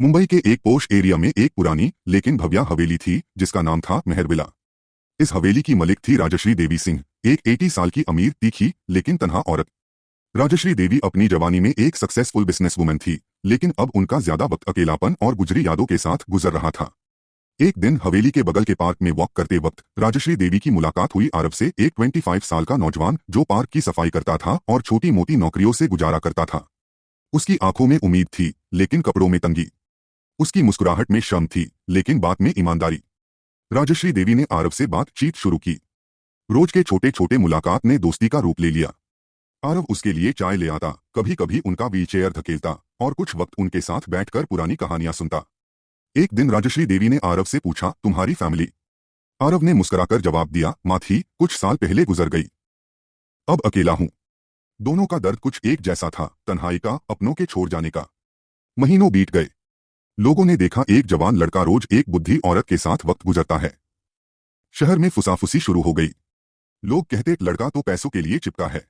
मुंबई के एक पोश एरिया में एक पुरानी लेकिन भव्य हवेली थी जिसका नाम था मेहरविला। इस हवेली की मलिक थी राजश्री देवी सिंह, एक 80 साल की अमीर, तीखी लेकिन तन्हा औरत। राजश्री देवी अपनी जवानी में एक सक्सेसफुल बिजनेसवुमन थी, लेकिन अब उनका ज्यादा वक्त अकेलापन और गुजरी यादों के साथ गुजर रहा था। एक दिन हवेली के बगल के पार्क में वॉक करते वक्त राजश्री देवी की मुलाकात हुई आरव से, एक 25 साल का नौजवान जो पार्क की सफाई करता था और छोटी मोटी नौकरियों से गुजारा करता था। उसकी आंखों में उम्मीद थी लेकिन कपड़ों में तंगी। उसकी मुस्कुराहट में शर्म थी लेकिन बात में ईमानदारी। राजश्री देवी ने आरव से बातचीत शुरू की। रोज के छोटे छोटे मुलाकात ने दोस्ती का रूप ले लिया। आरव उसके लिए चाय ले आता, कभी कभी उनका व्हीलचेयर धकेलता और कुछ वक्त उनके साथ बैठकर पुरानी कहानियां सुनता। एक दिन राजश्री देवी ने आरव से पूछा, तुम्हारी फैमिली? आरव ने मुस्कुराकर जवाब दिया, माँ थी, कुछ साल पहले गुजर गई। अब अकेला हूं। दोनों का दर्द कुछ एक जैसा था, तन्हाई का, अपनों के छोड़ जाने का। महीनों बीत गए। लोगों ने देखा एक जवान लड़का रोज एक बुद्धि औरत के साथ वक्त गुजरता है। शहर में फुसाफुसी शुरू हो गई। लोग कहते लड़का तो पैसों के लिए चिपका है।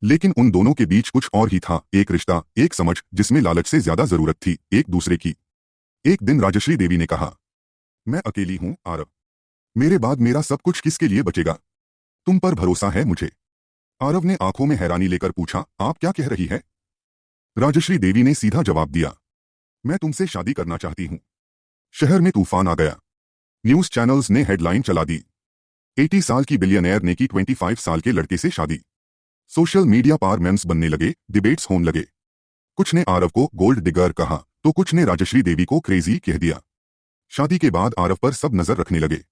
लेकिन उन दोनों के बीच कुछ और ही था, एक रिश्ता, एक समझ जिसमें लालच से ज्यादा जरूरत थी एक दूसरे की। एक दिन राजश्री देवी ने कहा, मैं अकेली हूं आरव। मेरे बाद मेरा सब कुछ किसके लिए बचेगा? तुम पर भरोसा है मुझे? आरव ने आंखों में हैरानी लेकर पूछा, आप क्या कह रही है? राजश्री देवी ने सीधा जवाब दिया, मैं तुमसे शादी करना चाहती हूं। शहर में तूफान आ गया। न्यूज चैनल्स ने हेडलाइन चला दी, 80 साल की बिलियनेयर ने की 25 साल के लड़के से शादी। सोशल मीडिया पर मेम्स बनने लगे, डिबेट्स होने लगे। कुछ ने आरव को गोल्ड डिगर कहा तो कुछ ने राजश्री देवी को क्रेजी कह दिया। शादी के बाद आरव पर सब नजर रखने लगे।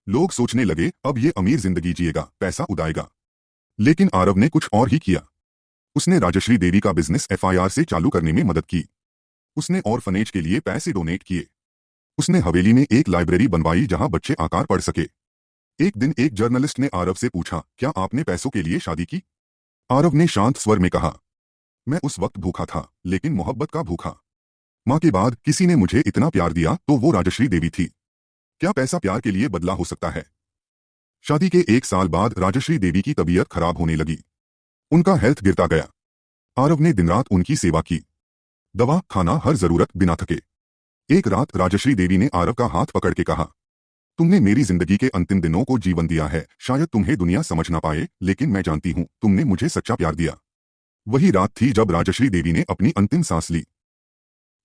लोग सोचने लगे अब ये अमीर जिंदगी जिएगा, पैसा उड़ाएगा। लेकिन आरव ने कुछ और ही किया। उसने राजश्री देवी का बिजनेस FIR से चालू करने में मदद की। उसने ऑर्फनेज के लिए पैसे डोनेट किए। उसने हवेली में एक लाइब्रेरी बनवाई जहां बच्चे आकार पढ़ सके। एक दिन एक जर्नलिस्ट ने आरव से पूछा, क्या आपने पैसों के लिए शादी की? आरव ने शांत स्वर में कहा, मैं उस वक्त भूखा था लेकिन मोहब्बत का भूखा। मां के बाद किसी ने मुझे इतना प्यार दिया तो वो राजश्री देवी थी। क्या पैसा प्यार के लिए बदला हो सकता है? शादी के 1 साल बाद राजश्री देवी की तबीयत खराब होने लगी। उनका हेल्थ गिरता गया। आरव ने दिन रात उनकी सेवा की, दवा, खाना, हर जरूरत बिना थके। एक रात राजश्री देवी ने आरव का हाथ पकड़ के कहा, तुमने मेरी जिंदगी के अंतिम दिनों को जीवन दिया है। शायद तुम्हें दुनिया समझ ना पाए लेकिन मैं जानती हूं तुमने मुझे सच्चा प्यार दिया। वही रात थी जब राजश्री देवी ने अपनी अंतिम सांस ली।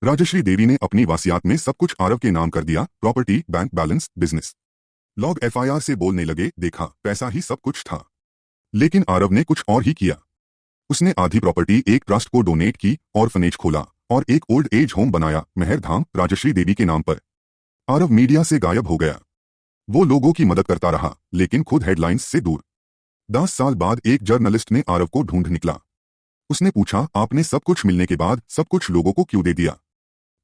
राजश्री देवी ने अपनी वासियात में सब कुछ आरव के नाम कर दिया, प्रॉपर्टी, बैंक बैलेंस, बिजनेस। लोग FIR से बोलने लगे, देखा पैसा ही सब कुछ था। लेकिन आरव ने कुछ और ही किया। उसने आधी प्रॉपर्टी एक ट्रस्ट को डोनेट की, ऑर्फनेज खोला और एक ओल्ड एज होम बनाया, मेहरधाम, राजश्री देवी के नाम पर। आरव मीडिया से गायब हो गया। वो लोगों की मदद करता रहा लेकिन खुद हेडलाइंस से दूर। 10 साल बाद एक जर्नलिस्ट ने आरव को ढूंढ निकला। उसने पूछा, आपने सब कुछ मिलने के बाद सब कुछ लोगों को क्यों दे दिया?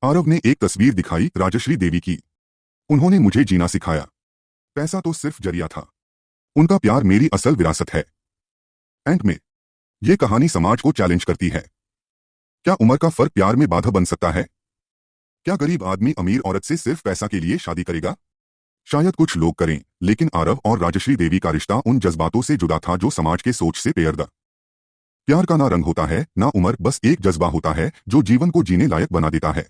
आरव ने एक तस्वीर दिखाई, राजश्री देवी की। उन्होंने मुझे जीना सिखाया। पैसा तो सिर्फ जरिया था। उनका प्यार मेरी असल विरासत है। एंड में ये कहानी समाज को चैलेंज करती है। क्या उम्र का फर्क प्यार में बाधा बन सकता है? क्या गरीब आदमी अमीर औरत से सिर्फ पैसा के लिए शादी करेगा? शायद कुछ लोग करें, लेकिन आरव और राजश्री देवी का रिश्ता उन जज्बातों से जुड़ा था जो समाज के सोच से पेयर्दा। प्यार का ना रंग होता है ना उम्र, बस एक जज्बा होता है जो जीवन को जीने लायक बना देता है।